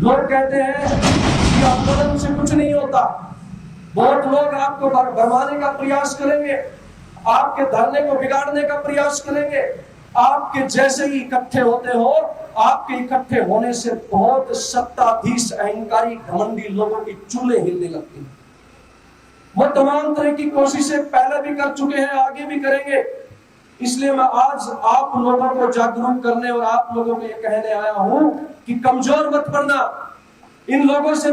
लोग कहते हैं कि आंदोलन से कुछ नहीं होता, बहुत लोग आपको भरमाने का प्रयास करेंगे, आपके धरने को बिगाड़ने का प्रयास करेंगे। आपके जैसे ही इकट्ठे होते हो, आपके इकट्ठे होने से बहुत सत्ताधीश अहंकारी घमंडी लोगों की चूल्हे हिलने लगती हैं। वो तमाम तरह की कोशिशें पहले भी कर चुके हैं, आगे भी करेंगे। इसलिए मैं आज आप लोगों को जागरूक करने और आप लोगों को ये कहने आया हूं कि कमजोर मत पड़ना। इन लोगों से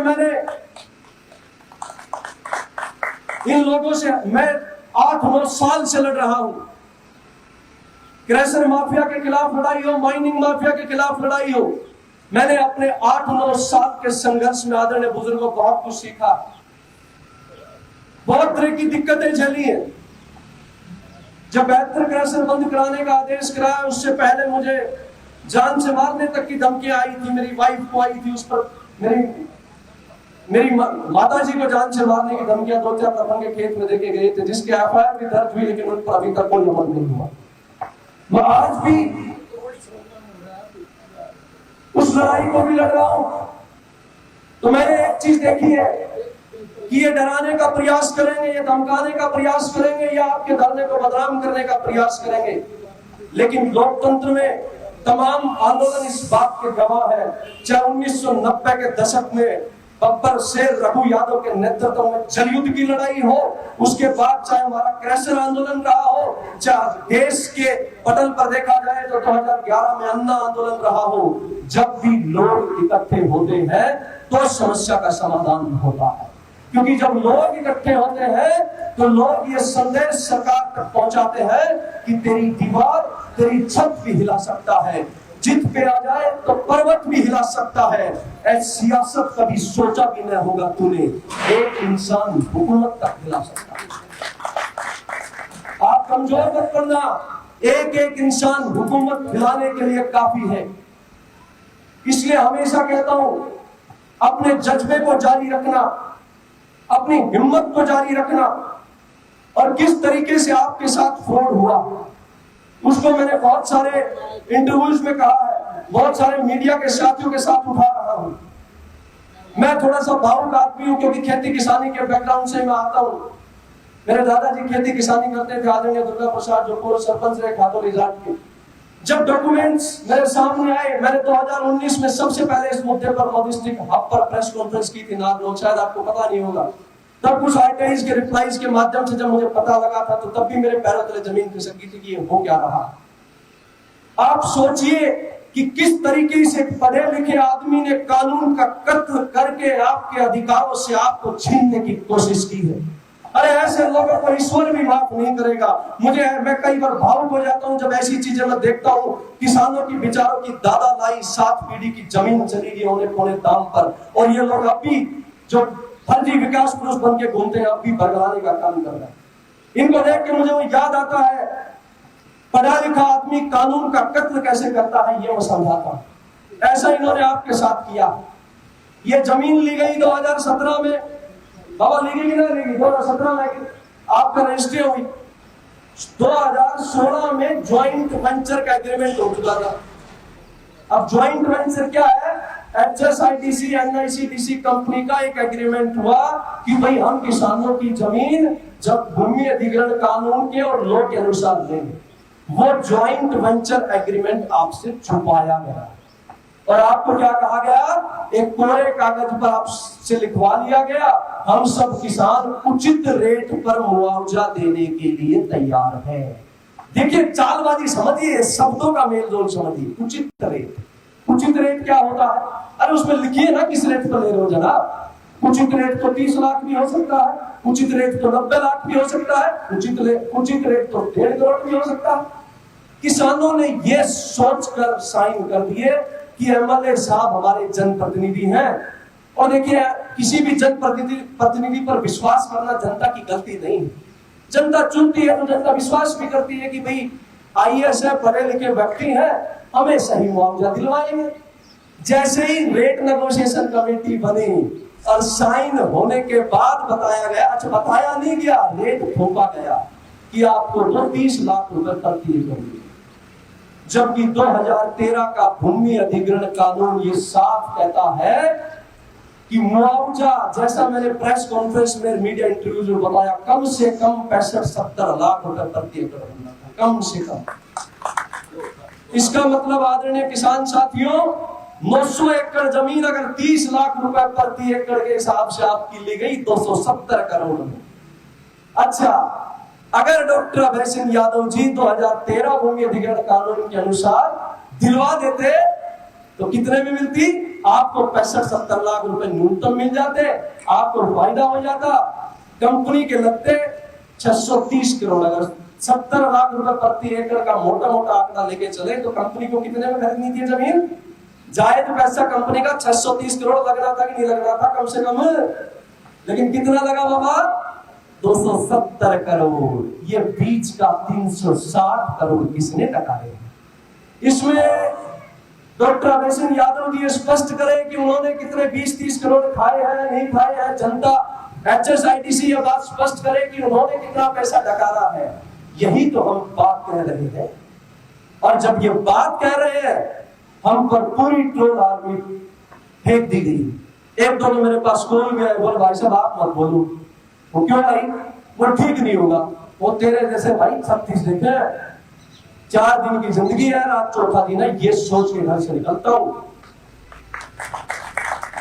मैं 8-9 साल से लड़ रहा हूं। क्रैशर माफिया के खिलाफ लड़ाई हो, माइनिंग माफिया के खिलाफ लड़ाई हो, मैंने अपने 8-9 साल के संघर्ष में आदरणीय बुजुर्गों बहुत कुछ सीखा, बहुत तरह की दिक्कतें झेली हैं। जब 72 क्रैशर बंद कराने का आदेश कराया, उससे पहले मुझे जान से मारने तक की धमकियां आई थी। मेरी वाइफ को आई थी, उस पर मेरी माता जी को जान से मारने की धमकियां 2-4 दफन के खेत में देके गए थे, जिसके एफआईआर भी दर्ज हुई, लेकिन उन पर अभी तक कोई अमल नहीं हुआ। मैं आज भी उस लड़ाई को भी लड़ रहा हूं। तो मैंने एक चीज देखी है कि ये डराने का प्रयास करेंगे, ये धमकाने का प्रयास करेंगे, या आपके धरने को बदनाम करने का प्रयास करेंगे, लेकिन लोकतंत्र में तमाम आंदोलन इस बात के गवाह है। चाहे 1990 के दशक में बब्बर शेर रघु यादव के नेतृत्व में जलयुद्ध की लड़ाई हो, उसके बाद चाहे हमारा क्रैशर आंदोलन रहा हो, चाहे देश के पटल पर देखा जाए तो 2011 में अन्ना आंदोलन रहा हो, जब भी लोग इकट्ठे होते हैं तो समस्या का समाधान होता है। क्योंकि जब लोग इकट्ठे होते हैं तो लोग ये संदेश सरकार तक पहुंचाते हैं कि तेरी दीवार, तेरी छत भी हिला सकता है, जिद पे आ जाए तो पर्वत भी हिला सकता है। ऐसी सियासत कभी सोचा भी नहीं होगा तूने, एक इंसान हुकूमत तक हिला सकता है। आप कमजोर मत पड़ना, एक इंसान हुकूमत हिलाने के लिए काफी है। इसलिए हमेशा कहता हूं, अपने जज्बे को जारी रखना, अपनी हिम्मत को जारी रखना, और किस तरीके से आपके साथ फ्रॉड हुआ उसको मैंने बहुत सारे इंटरव्यूज में कहा है, बहुत सारे मीडिया के साथियों के साथ उठा रहा हूं। मैं थोड़ा सा भावुक आदमी हूं, क्योंकि खेती किसानी के बैकग्राउंड से मैं आता हूं। मेरे दादाजी खेती किसानी करते थे, आदरणीय दुर्गा प्रसाद जो पूर्व सरपंच रहे खातो रिजार्ट के। जब डॉक्यूमेंट्स मेरे सामने आए, मैंने 2019 में सबसे पहले इस मुद्दे पर लॉजिस्टिक हब पर प्रेस कॉन्फ्रेंस की थी नारनौल, शायद आपको पता नहीं होगा। तब कुछ आईटीआईज के रिप्लाईज के माध्यम से जब मुझे पता लगा था, तो तब भी मेरे पैरों तले जमीन खिसक गई थी कि ये हो क्या रहा। आप सोचिए कि किस तरीके से पढ़े लिखे आदमी ने कानून का कत्ल करके आपके अधिकारों से आपको छीनने की कोशिश की है। अरे ऐसे लोगों को ईश्वर भी माफ नहीं करेगा। मैं कई बार भावुक हो जाता हूं जब ऐसी चीजें मैं देखता हूं। किसानों की बेचारों की दादा दाई 7 पीढ़ी की जमीन चली गई होने पौने दाम पर, और ये लोग अभी जो फर्जी विकास पुरुष बन के घूमते हैं, अभी भरगलाने का काम कर रहे हैं। इनको देख के मुझे वो याद आता है, पढ़ा लिखा आदमी कानून का कत्ल कैसे करता है, ये मैं समझाता हूं। ऐसा इन्होंने आपके साथ किया। ये जमीन ली गई 2017 में, बाबा ली गई ना ली गई 2017 में आपका रजिस्ट्री हुई। 2016 में ज्वाइंट वेंचर का एग्रीमेंट हो चुका था। अब ज्वाइंट वेंचर क्या है? HSIDC NICDC कंपनी का एक एग्रीमेंट हुआ कि भाई हम किसानों की जमीन जब भूमि अधिग्रहण कानून के और लॉ के अनुसार देंगे। वो ज्वाइंट वेंचर एग्रीमेंट आपसे छुपाया गया, और आपको क्या कहा गया? एक कोरे कागज पर आपसे लिखवा लिया गया, हम सब किसान उचित रेट पर मुआवजा देने के लिए तैयार हैं। देखिए चालबाजी समझिए, शब्दों का मेल जोल समझिए। उचित रेट, उचित रेट क्या होता है? अरे उसमें लिखिए ना किस रेट पर ले रहे हो जनाब। उचित रेट तो 30 लाख भी हो सकता है, उचित रेट तो 90 लाख भी हो सकता है, उचित रेट तो 1.5 करोड़ भी हो सकता है। किसानों ने यह सोचकर साइन कर दिए कि एमएलए साहब हमारे जनप्रतिनिधि हैं। और देखिए, किसी भी जनप्रतिनिधि पर विश्वास करना जनता की गलती नहीं है। जनता चुनती है तो जनता विश्वास भी करती है कि भाई आईएएस है, पढ़े लिखे व्यक्ति हैं, हमें सही मुआवजा दिलवाएंगे। जैसे ही रेट नेगोशिएशन कमेटी बनी और साइन होने के बाद बताया गया, अच्छा बताया नहीं गया, रेट थोपा गया कि आपको 30 लाख रुपए तक दिए जाएंगे। जबकि 2013 का भूमि अधिग्रहण कानून ये साफ कहता है कि मुआवजा, जैसा मैंने प्रेस कॉन्फ्रेंस में मीडिया इंटरव्यू में बताया, कम से कम 65-70 लाख रुपए प्रति एकड़ बनना था, कम से कम। इसका मतलब आदरणीय किसान साथियों, 900 एकड़ जमीन अगर 30 लाख रुपए प्रति एकड़ के हिसाब से आपकी ली गई 270 करोड़ में। अच्छा, अगर डॉक्टर अभय सिंह यादव जी 2013 भूमि अधिग्रहण कानून के अनुसार दिलवा देते तो कितने में मिलती? आपको 65-70 लाख रुपए न्यूनतम मिल जाते, आपको फायदा हो जाता। कंपनी के लगते 630 करोड़, अगर 70 लाख रुपए प्रति एकड़ का मोटा मोटा आंकड़ा लेके चले तो कंपनी को कितने में खरीदनी थी जमीन? जायद पैसा कंपनी का 630 करोड़ लग रहा था कि नहीं लग रहा था? कम से कम। लेकिन कितना लगा बाबा? 270 करोड़। ये बीच का 360 करोड़ किसने टकारे? इसमें डॉक्टर अभय सिंह यादव जी स्पष्ट करें कि उन्होंने कितने 20-30 करोड़ खाए हैं, नहीं खाए हैं। जनता HSIDC ये बात स्पष्ट करे कि उन्होंने कितना पैसा डकारा है। यही तो हम बात कह रहे हैं। और जब ये बात कह रहे हैं, हम पर पूरी ट्रोल आर्मी फेंक दी गई। एक दो मेरे पास कॉल भी आए, बोल भाई साहब आप मत बोलो। वो क्यों भाई? वो ठीक नहीं होगा, वो तेरे जैसे भाई 36 देखे 4 दिन की जिंदगी है, रात चौथा दिन है, ये सोच के घर से निकलता हूं।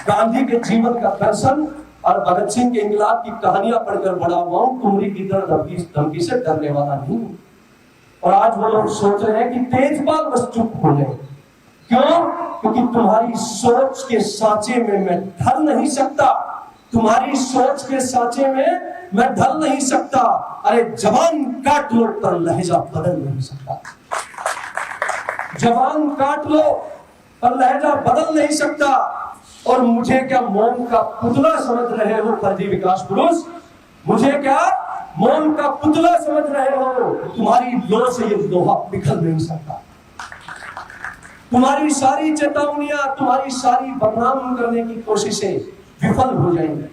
गांधी के जीवन का दर्शन और भगत सिंह के इंकलाब की कहानियां पढ़कर बड़ा हुआ हूं। तुम्हारी की तरह धमकी से डरने वाला नहीं। और आज वो लोग सोच रहे हैं कि तेजपाल बस चुप हो गए। क्यों? क्योंकि तुम्हारी सोच के सांचे में मैं ढल नहीं सकता, तुम्हारी सोच के सांचे में मैं ढल नहीं सकता। अरे जबान काट लो पर लहजा बदल नहीं सकता, जबान काट लो पर लहजा बदल नहीं सकता। और मुझे क्या मोम का पुतला समझ रहे हो फर्जी विकास पुरुष? मुझे क्या मोम का पुतला समझ रहे हो? तुम्हारी लो से ये लोहा पिघल नहीं सकता। तुम्हारी सारी चेतावनियां, तुम्हारी सारी बदनाम करने की कोशिशें विफल हो जाएंगी।